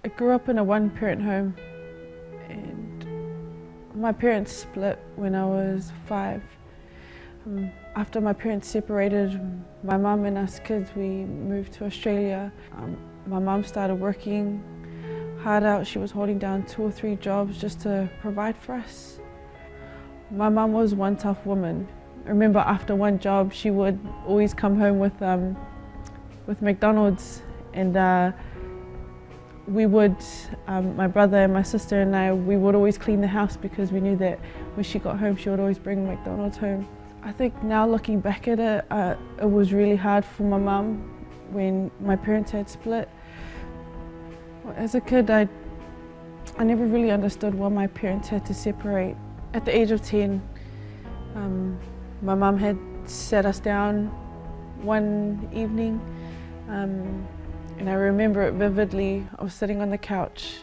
I grew up in a one-parent home, and my parents split when I was 5. After my parents separated, my mum and us kids, we moved to Australia. My mum started working hard out. She was holding down 2 or 3 jobs just to provide for us. My mum was one tough woman. I remember after one job, she would always come home with McDonald's, and we would, my brother and my sister and I, we would always clean the house because we knew that when she got home, she would always bring McDonald's home. I think now looking back at it, it was really hard for my mum when my parents had split. As a kid, I never really understood why my parents had to separate. At the age of 10, my mum had sat us down one evening, and I remember it vividly. I was sitting on the couch.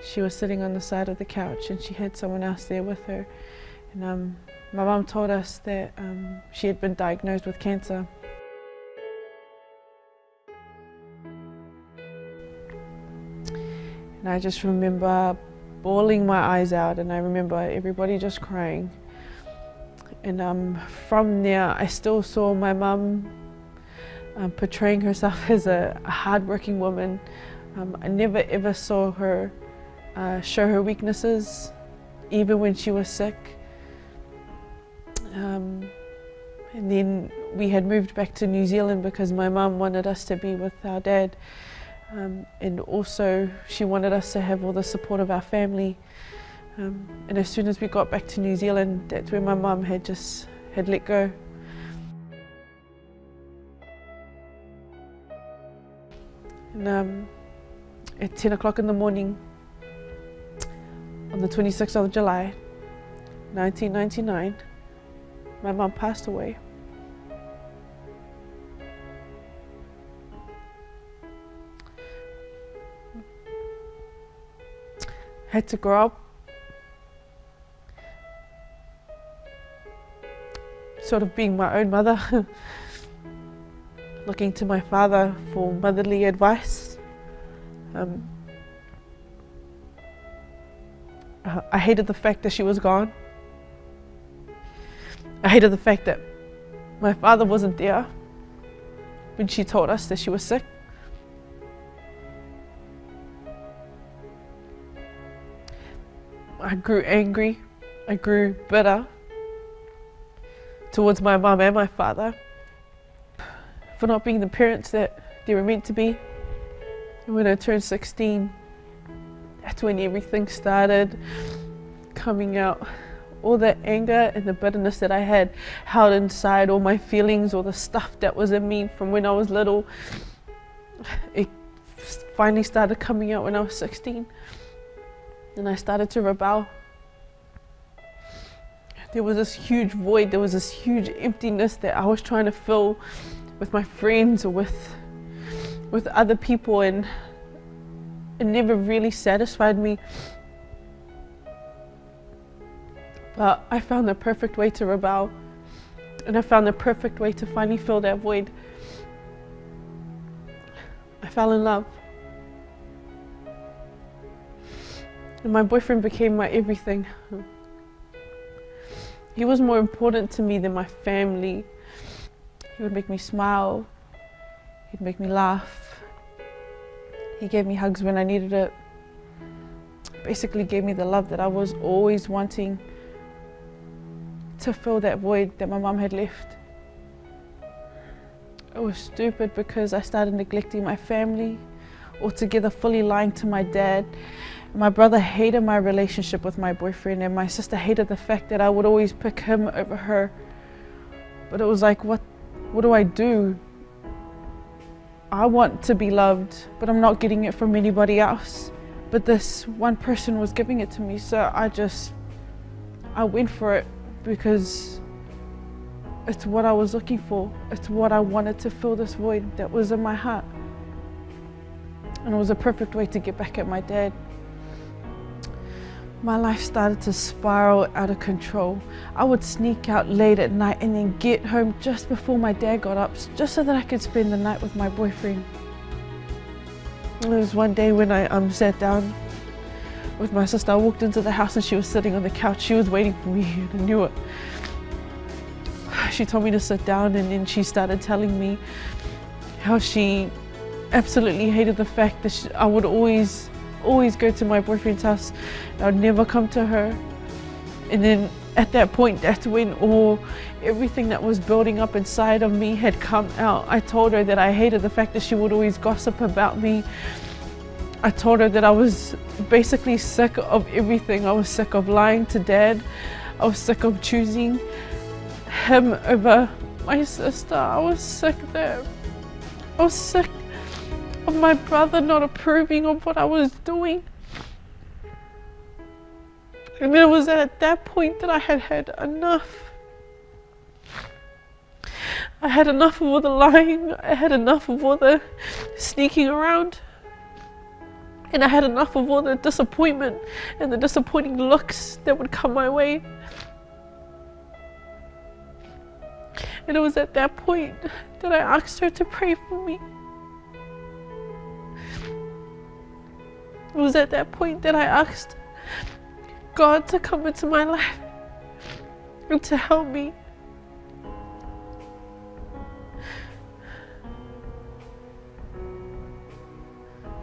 She was sitting on the side of the couch, and she had someone else there with her. And my mum told us that she had been diagnosed with cancer. And I just remember bawling my eyes out, and I remember everybody just crying. And from there, I still saw my mum portraying herself as a hard-working woman. I never ever saw her show her weaknesses, even when she was sick. And then we had moved back to New Zealand because my mum wanted us to be with our dad, and also she wanted us to have all the support of our family. And as soon as we got back to New Zealand, that's where my mum had let go. And at 10 o'clock in the morning, on the 26th of July, 1999, my mum passed away. I had to grow up sort of being my own mother, looking to my father for motherly advice. I hated the fact that she was gone. I hated the fact that my father wasn't there when she told us that she was sick. I grew angry, I grew bitter towards my mum and my father for not being the parents that they were meant to be. And when I turned 16, that's when everything started coming out. All the anger and the bitterness that I had held inside, all my feelings, all the stuff that was in me from when I was little, it finally started coming out when I was 16. And I started to rebel. There was this huge void, there was this huge emptiness that I was trying to fill with my friends or with other people, and it never really satisfied me. But I found the perfect way to rebel, and I found the perfect way to finally fill that void. I fell in love. And my boyfriend became my everything. He was more important to me than my family. He would make me smile. He'd make me laugh. He gave me hugs when I needed it. Basically gave me the love that I was always wanting to fill that void that my mum had left. It was stupid because I started neglecting my family, altogether fully lying to my dad. My brother hated my relationship with my boyfriend, and my sister hated the fact that I would always pick him over her. But it was like, what do I do? I want to be loved, but I'm not getting it from anybody else. But this one person was giving it to me, so I went for it because it's what I was looking for. It's what I wanted to fill this void that was in my heart. And it was a perfect way to get back at my dad. My life started to spiral out of control. I would sneak out late at night and then get home just before my dad got up, just so that I could spend the night with my boyfriend. It was one day when I sat down with my sister. I walked into the house and she was sitting on the couch. She was waiting for me and I knew it. She told me to sit down, and then she started telling me how she absolutely hated the fact that I would always go to my boyfriend's house. I would never come to her. And then at that point, that's when everything that was building up inside of me had come out. I told her that I hated the fact that she would always gossip about me. I told her that I was basically sick of everything. I was sick of lying to Dad. I was sick of choosing him over my sister. I was sick there. I was sick of my brother not approving of what I was doing. And it was at that point that I had had enough. I had enough of all the lying. I had enough of all the sneaking around. And I had enough of all the disappointment and the disappointing looks that would come my way. And it was at that point that I asked her to pray for me. It was at that point that I asked God to come into my life and to help me.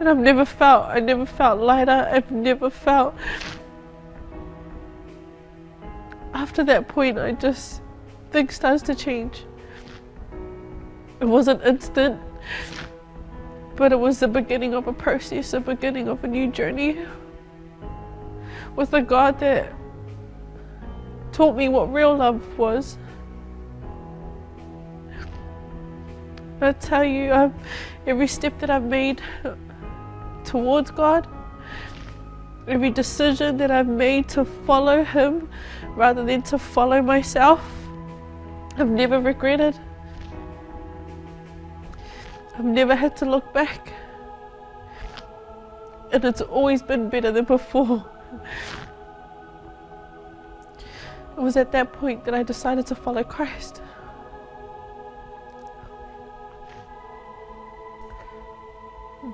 And I never felt lighter. I've never felt. After that point, things started to change. It wasn't instant, but it was the beginning of a process, the beginning of a new journey with a God that taught me what real love was. I tell you, every step that I've made towards God, every decision that I've made to follow Him rather than to follow myself, I've never regretted. I've never had to look back. And it's always been better than before. It was at that point that I decided to follow Christ.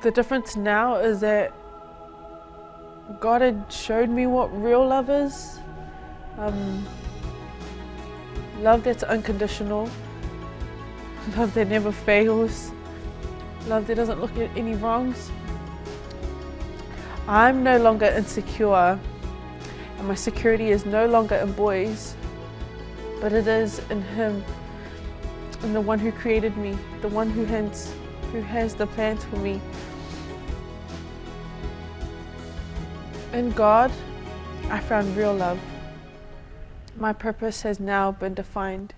The difference now is that God had showed me what real love is. Love that's unconditional. Love that never fails. Love that doesn't look at any wrongs. I'm no longer insecure, and my security is no longer in boys, but it is in Him, in the one who created me, the one who has the plans for me. In God, I found real love. My purpose has now been defined.